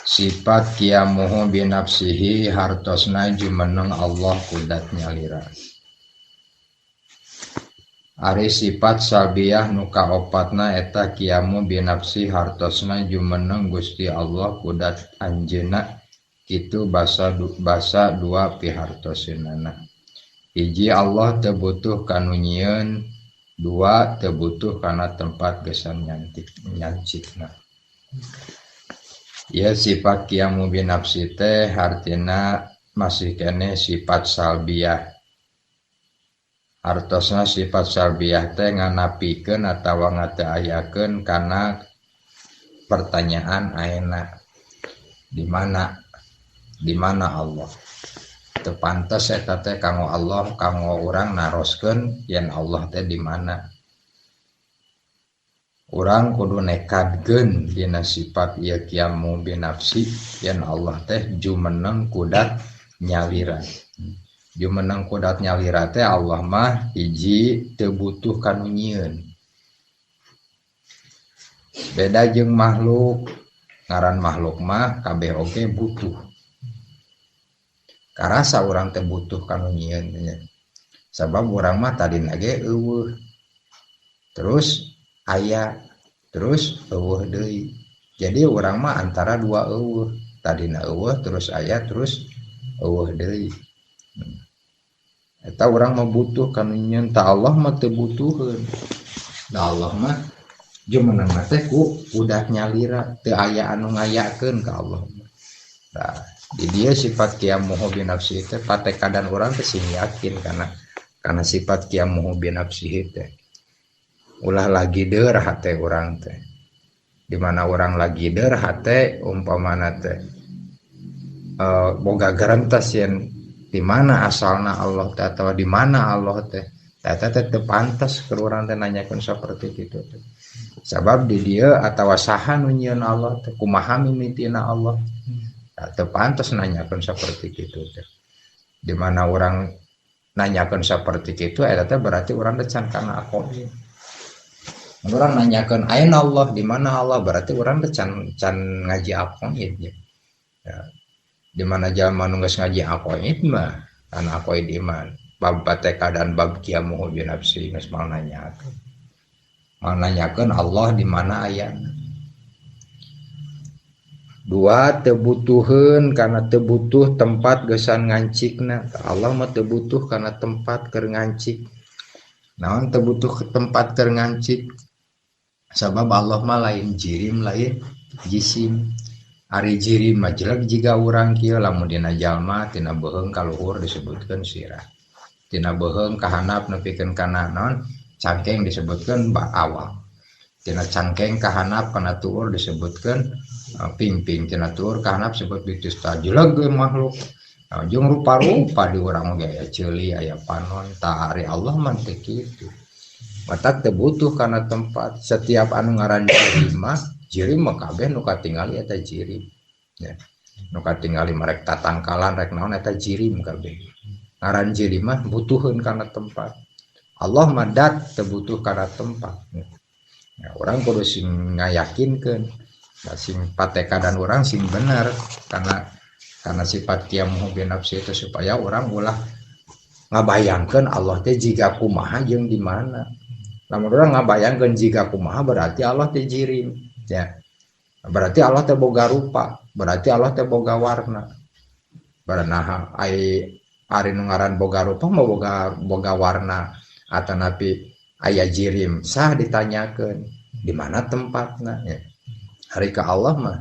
Sifat qiyamuhu binafsihi hartosna jumeneng Allah kudat nyalira. Ari sifat salbiyah nu kaopatna eta qiyamu binafsi hartosna jumeneng Gusti Allah kudat anjeunna kitu basa dua pihartoseunana. Hiji Allah teu butuh kanu nyieun, dua teu butuh kana tempat gesan nyancikna. Ya sifat qiyamu binafsi teh artina masih kene sifat salbiyah. Artosna sifat salbiyah teh nganapikeun atawa ngateuayakeun kana pertanyaan ayeuna di mana Allah. Teu pantes eta teh kanggo Allah, kanggo urang naroskeun yen Allah teh di mana. Urang kudu nekadkeun dina sifat ieu qiyamu binafsi yen Allah teh jumeneng kudat nyalira. Jumeneng kudat nyalira teh Allah mah hiji teu butuh kanu nyieun. Beda jeung makhluk, ngaran makhluk mah kabeh oge butuh. Karasa urang teh butuh kanu nyieun nya. Sabab urang mah tadina ge eueuh. Terus aya, terus eueuh deui. Jadi urang mah antara dua eueuh. Tadina eueuh terus aya terus eueuh deui. Eta urang mah butuh kanu nyieun, ta Allah mah teu butuheun. Da Allah mah jumeneng teh ku udah nyalira, teu aya anu ngayakeun ka Allah. Nah, di dia sifat qiyamuhu binafsi teh patekadan urang teh sing yakin kana sifat qiyamuhu binafsi teh. Ulah lagi deur hate urang teh. Di mana urang lagi deur hate umpamana teh boga garantas yen di mana asalna Allah teh atawa di mana Allah teh. Eta teh teu pantes keur urang teh nanyakeun saperti kitu teh. Sabab di dieu atawa saha nu nyieun Allah teh, kumaha mimitina Allah. Teu pantes nanyakeun saperti kitu teh. Di mana urang nanyakeun saperti kitu eta teh berarti urang teh can kana aqoid. Urang nanyakeun ayeuna Allah, di mana Allah, berarti urang teh can ngaji aqoid ya. Di mana jalma nu geus ngaji aqoid mah kana aqoid iman. Bab bateka dan bab qiyamuhu binafsi geus mal nanyakeun. Mal nanyakeun Allah di mana ayana. Dua teu butuheun kana teu butuh tempat geusan ngancikna. Allah mah teu butuh kana tempat keur ngancik. Naon teu butuh ke tempat keur ngancik? Sabab Allah mah lain jirim lain jisim. Ari jirim mah jelag jiga urang kieu lamun dina jalma tina beuheung ka luhur disebutkeun sirah. Tina beuheung ka handap nepikeun kana naon? Cangkeng disebutkeun awal. Tina cangkeng ka handap kana tuur disebutkeun pingping. Tina tuur ka handap disebut bitus jelag makhluk. Jeung rupa-rupa di urang ge aya ceuli aya panon, ta ari Allah mah teh kitu. Mata teu butuh kana tempat. Setiap anu ngaran jirim mah kabeh nu katingali eta jirim. Ya. Nu katingali marek tatangkalan rek naon eta jirim kabeh. Ngaran jirim mah butuheun kana tempat. Allah mah dat teu butuh kana tempat. Ya, urang kudu sing ngayakinkeun, sing patekadan urang sing bener karena sifat qiyamuhu binafsi itu supaya orang ulah ngabayangkeun Allah teh jiga kumaha jeung di mana. Lamun urang ngabayangkeun jiga kumaha berarti Allah teh jirim, ya. Berarti Allah teh boga rupa, berarti Allah teh boga warna. Baranaha ari nu ngaran boga rupa mah boga warna atanapi aya jirim sah ditanyakeun di mana tempatna, ya. Hari ka Allah mah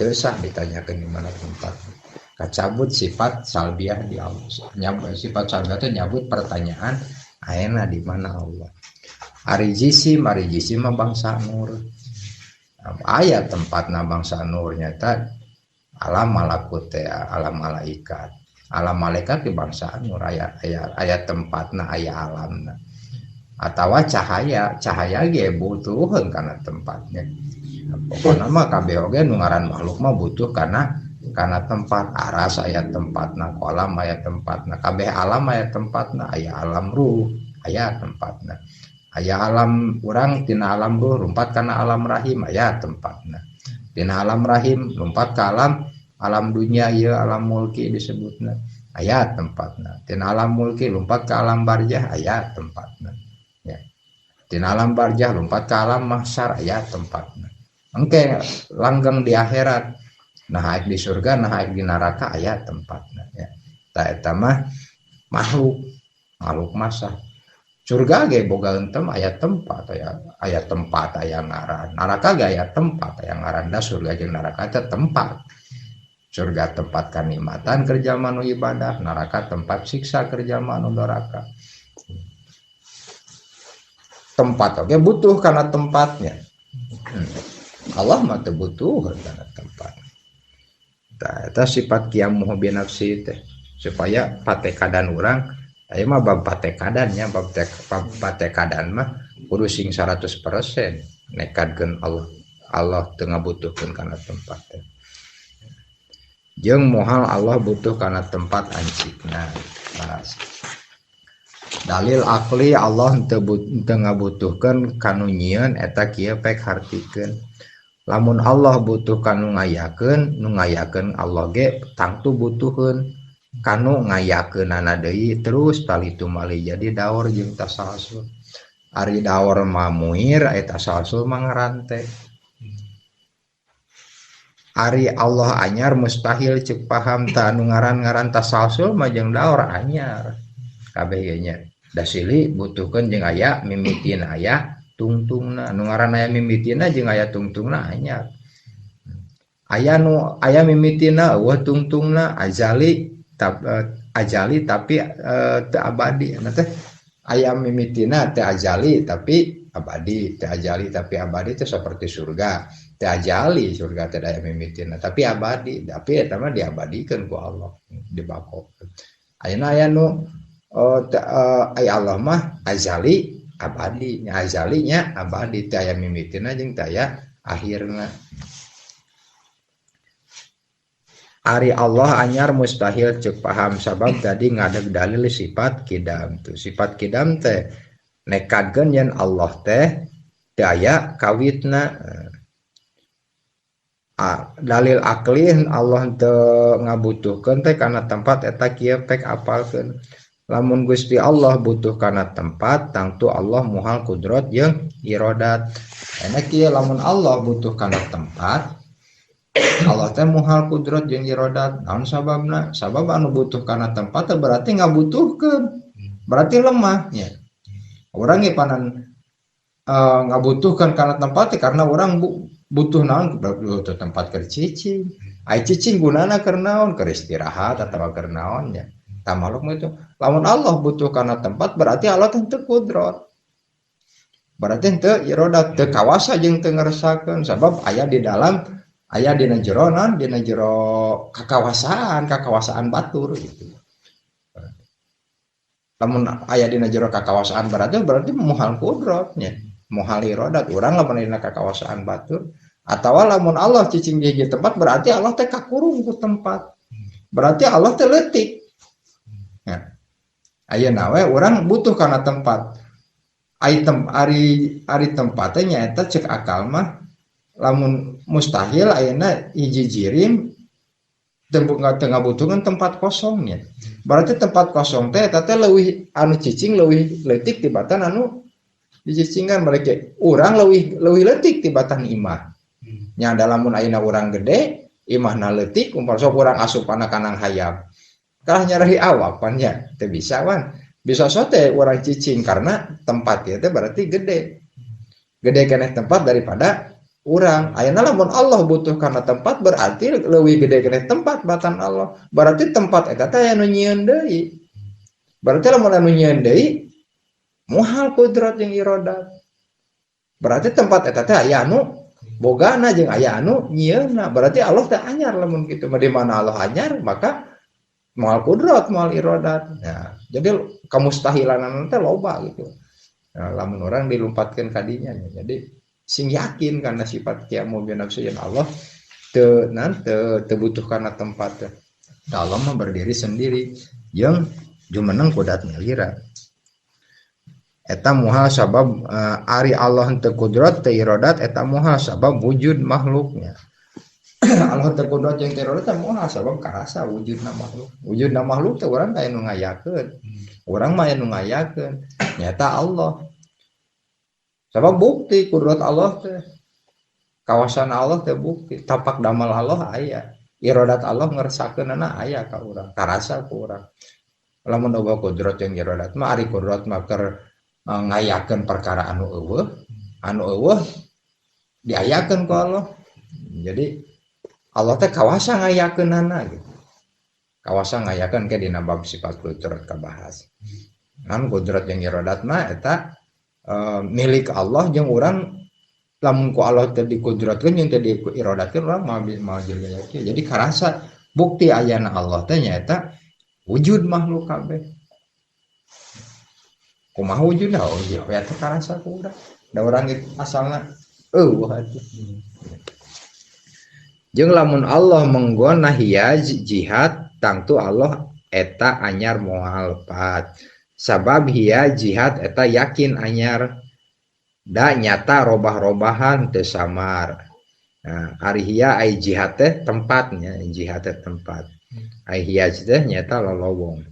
teu sah ditanyakeun di mana tempatna. Kacabut sifat salbiyah di Allah. Sifat salbiyah itu nyabut pertanyaan ayeuna di mana Allah. Ari jisim mah bangsa nur. Aya tempatna bangsa nur nyata alam malakut teh, alam malaikat. Alam malaikat di bangsa nur aya tempatna, aya alamna. Atawa cahaya ge butuheun kana tempatnya. Pokona mah kabeh oge nu ngaran makhluk mah butuh kana tempat. Aras aya tempatna, kolam aya tempatna, kabeh alam aya tempatna, aya alam ruh aya tempatna, aya alam urang tina alam ruh rumpat kana alam rahim aya tempatna, Dina alam rahim lompat ke alam dunia ieu alam mulki disebutna aya tempatna. Tina alam mulki lompat ke alam barzah aya tempatna. Ya. Tina alam barzah lompat ke alam mahsyar aya tempatna. Engke langgeng di akhirat. Nah haik di surga, nah haik di neraka aya tempatna ya. Ta eta mah makhluk masa. Surga ge boga euntem aya tempat aya ngaran. Neraka ge aya tempat aya ngaran. Da surga jeung neraka teh tempat. Surga tempat kanikmatan kerja manu ibadah, neraka tempat siksa kerja manu doraka. Tempat oke butuh karena tempatnya. Allah mah teu butuh karena tempat. Tah eta sifat qiyamuh bi nafsi teh supaya patekadan urang aya mah bab patekadannya bab patekadan mah kudu sing 100% nekadkeun Allah teu ngabutuhkeun kana tempat teh. Jeung moal Allah butuh karena tempat ancikna. Dalil akli Allah teu ngabutuhkeun kanu nyieun eta kieu pek hartikeun. Lamun Allah butuh kanu ngayakeun Allah ge tangtu butuhkeun kanu ngayakeunana deui terus tali tumali jadi daur jeung tasalsul. Ari daur mah muir eta tasalsul mah ngarante. Ari Allah anyar mustahil cek paham ta anu ngaran-ngaran tasalsul mah jeung daur anyar kabeh ge nya. Da silih butuhkeun jeung aya mimitina aya tungtungna anu ngaran aya mimitina jeung aya tungtungna anyar. Aya mimitina eueuh tungtungna ajali tapi teu abadi. Nah teh aya mimitina teu ajali tapi abadi, teu ajali tapi abadi teh saperti surga. Teu ajali surga teh aya mimitina tapi abadi, tapi eta mah diabadikeun ku Allah dibakokeun. Ayeuna aya nu aya Allah mah ajali abadi, nya ajalinya abadi teh aya mimitina jeung teh aya akhirna. Ari Allah anyar mustahil cek paham sabab tadi ngadeg dalil sifat kidam tuh. Sifat kidam teh nekadkeun yen Allah teh teu aya kawitna. Dalil akli Allah teu ngabutuhkeun teh kana tempat eta kieu pek apalkeun. Lamun Gusti Allah butuh kana tempat tangtu Allah muhal kudrat jeung iradat. Enak kieu lamun Allah butuh kana tempat Allah teh muhal kudrat jeung iradat. Naon sababna? Sabab anu butuh kana tempat teh berarti ngabutuhkeun. Berarti lemah nya. Urang ge panan ngabutuhkeun kana tempat teh karena urang butuh naon butuh tempat keur cicing. Ai cicing gunana keur naon? Keur istirahat atawa keur naon nya. Tah makhluk mah itu. Lamun Allah butuh kana tempat berarti Allah teh teu kudrat. Berarti teu iradat, teu kawasa jeung teu ngerasakeun sabab aya di dalam aya dina jero naon dina jero kakawasaan batur gitu. Lamun aya dina jero kakawasaan berarti muhal kudratnya, muhal iradat. Urang lamun dina kakawasaan batur atawa lamun Allah cicing di tempat berarti Allah teh kakurung ku tempat. Berarti Allah teh leutik. Ya. Ayeuna we urang butuh kana tempat. Ari tempatnya nyaeta cek akal mah lamun mustahil ayeuna hiji jirim teu ngabutuhkeun tempat kosongnya. Berarti tempat kosong teh eta teh leuwih anu cicing leuwih leutik tibatan anu dicicingan mereka. Urang leuwih leutik tibatan imah. Nya lamun ayeuna urang gede, imahna leutik umpama sok urang asupana kanang hayam. Kalah nyarahi awapan nya teu bisa wan. Bisa sote urang cicing karena tempat ieu teh berarti gede. Gede keneh tempat daripada urang. Ayeuna lamun Allah butuh kana tempat berarti leuwih gede keneh tempat batan Allah. Berarti tempat eta teh anu nyieun deui. Berarti lamun anu nyieun deui muhal kudrat jeung iradat. Berarti tempat eta teh aya anu bogana jeung aya anu nyieunna. Berarti Allah teh anyar lamun kitu. Di mana Allah anyar maka mual kudrat, mual iradat. Nah, jadi kemustahilan anu teh loba gitu. Nah, lamun orang dilumpatkeun ka dinya. Jadi sing yakin karena sifat qiyamu bi nafsi Allah teu butuh kana tempat. Allah mah berdiri sendiri yang jumeneng kudat ngalira. Eta muhal sabab ari Allah teu kudrat teu iradat eta muhal sabab wujud makhluknya. Allah teu kudrat jeung teroris teh moal sabab karasa wujudna makhluk teh urang teh anu ngayakeun urang mah anu ngayakeun nyata Allah sabab bukti kudrat Allah teh kawasan Allah teh bukti tapak damal Allah aya iradat Allah ngerasakeunana aya ka urang karasa ku urang lamun boga kudrat jeung iradat mah ari kudrat mah keur ngayakeun perkara anu eueuh diayakeun ku Allah jadi Allah teh kawasa ngayakeunana gitu. Kawasa ngayakeun ke dina bab sifat kudrat kabahas. Ngan kudrat jeung iradat mah eta milik Allah jeung urang lamun ku Allah teh dikudratkeun jeung teh diiradatkeun urang mah jadi karasa bukti ayana Allah teh nyaeta wujud makhluk kabeh. Kumaha wujudna? Oh iya eta karasa ku urang. Da urang asalna eueuh atuh. Jeung lamun Allah menggon hiyaj jihad tangtu Allah eta anyar moal pat sabab hiya jihad eta yakin anyar da nyata robah-robahan teu samar. Nah ari hiya ai jihad teh tempatnya jihad teh tempat ai hiya teh nyata lolowong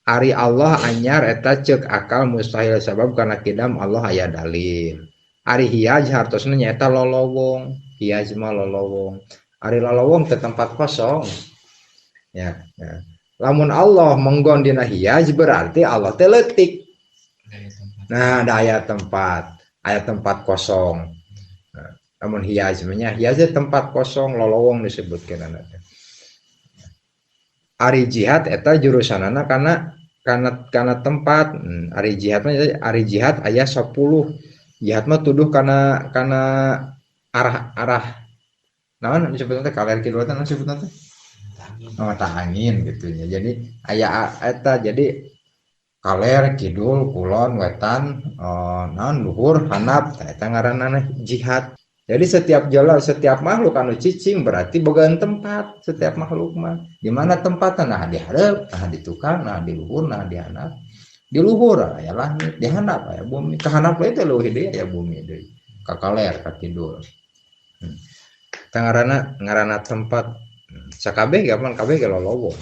ari Allah anyar eta ceuk akal mustahil sabab kana kidam Allah aya dalil ari hiya hartosna nyata lolowong hiya mah lolowong ari lolowong ke tempat kosong ya. Lamun Allah menggon dina hiyaj berarti Allah teh leutik nah ada aya tempat kosong nah, lamun hiyaj nya hiyaj tempat kosong lolowong disebutkeun teh ari jihad eta jurusanana kana tempat ari jihad aya 10 jihad mah tuduh kana arah naon disebutna teh kaler kidul teh naon disebutna teh angin gitu ya. Jadi aya eta jadi kaler kidul kulon wetan naon luhur handap eta ngaranna jihad. Jadi setiap makhluk anu cicing berarti bogaan tempat setiap makhluk mah. Di mana tempatna nah di hareup, nah di tukang, nah di luhur, nah di handap. Di luhur aya langit, di handap aya bumi. Ka handap teh leuwih deui aya bumi deui. Ka kaler ka kidul. Ngaranna tempat sakabeh gaman kabeh ge lolowong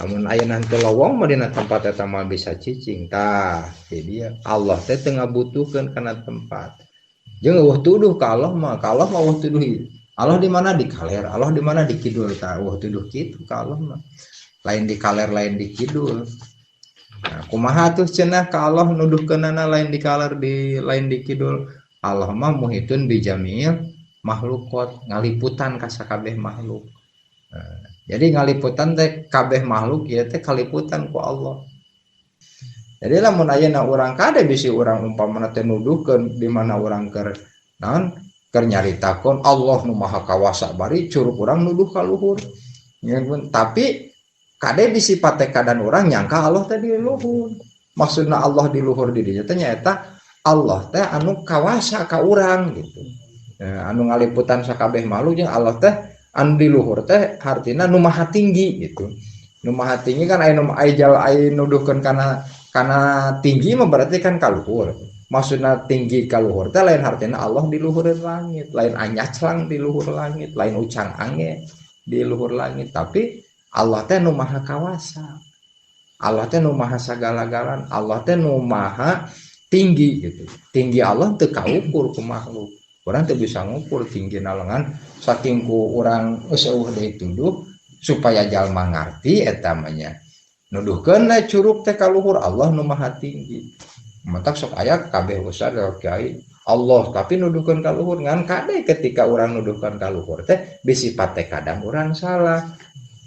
lamun ayeuna teu lowong mah dina tempat eta mah bisa cicing tah jadi Allah teh teu ngabutuhkeun kana tempat jeung eueuh tuduh ka Allah mah eueuh tuduh Allah di mana di kaler Allah di mana di kidul tah eueuh tuduh kitu ka Allah mah lain di kaler lain di kidul nah kumaha tuh cenah ka Allah nuduhkeunana lain di kaler di lain di kidul Allah mah muhitun bijamil makhlukot ngaliputan ka sakabeh makhluk. Nah, jadi ngaliputan teh kabeh makhluk ieu teh kaliputan ku Allah. Jadi lamun ayeuna urang kade bisi urang umpamana teh nuduhkeun di mana urang keur naon keur nyaritakeun Allah nu maha kawasa bari curug urang nuduh ka luhur. Tapi kade bisi patekadan urang nyangka Allah teh di luhur. Maksudna Allah di luhur di dieu teh nyaeta Allah teh anu kawasa ka urang gitu. Anu ngaliputan sakabeh makhluk jeung Allah teh anu di luhur teh artina nu maha tinggi gitu. Nu maha tinggi kan aya nuduhkeun kana tinggi mah berarti kan ka luhur. Maksudna tinggi ka luhur teh lain artina Allah di luhur langit, lain anyaclang di luhur langit, lain ucang ange di luhur langit, tapi Allah teh nu maha kawasa. Allah teh nu maha sagala-galan, Allah teh nu maha tinggi gitu. Tinggi Allah teu kaukur ku makhluk. Orang teu bisa ngukur tinggi nalengan saking ku urang geus eueuh deui tuduh supaya jalma ngarti eta mah nya nuduhkeun curug teh ka luhur Allah nu maha tinggi matak sok aya kabeh usah kiai Allah tapi nuduhkeun ka luhur ngan kade ketika urang nuduhkeun ka luhur teh bisi pate kadang urang salah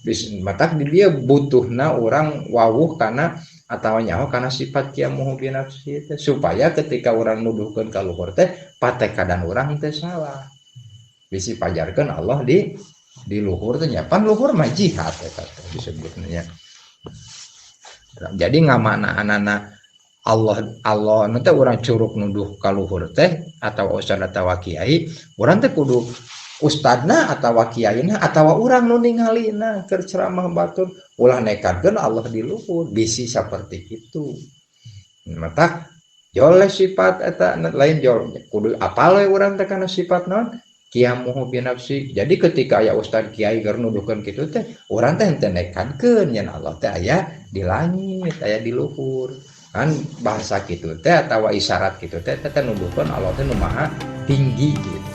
bisi matak di dia butuhna urang wawuh kana atawa nyaho kana sifat kiamuhu binafsi teh supaya ketika urang nuduhkeun ka luhur teh patekadan urang teh salah bisi pajarkeun Allah di luhur teh nya pan luhur mah jihad eta disebutna nya jadi ngamanaan Allah nu teh urang curug nuduh ka luhur teh atawa ustad atawa kiai urang teh kudu ustadna atawa kiaina atawa urang nu ningalina keur ceramah batur ulah nekatkeun Allah di luhur bisi saperti itu mata jol sifat eta lain jol kudu apal we urang teh kana sifat naon Qiyamuhu bi nafsi. Jadi ketika aya ustad kiai keur nuduhkeun kitu teh urang teh henteu nekankeun yen Allah teh aya di langit aya di luhur kan bahasa kitu teh atawa isyarat kitu teh nuduhkeun Allah teh nu maha tinggi gitu.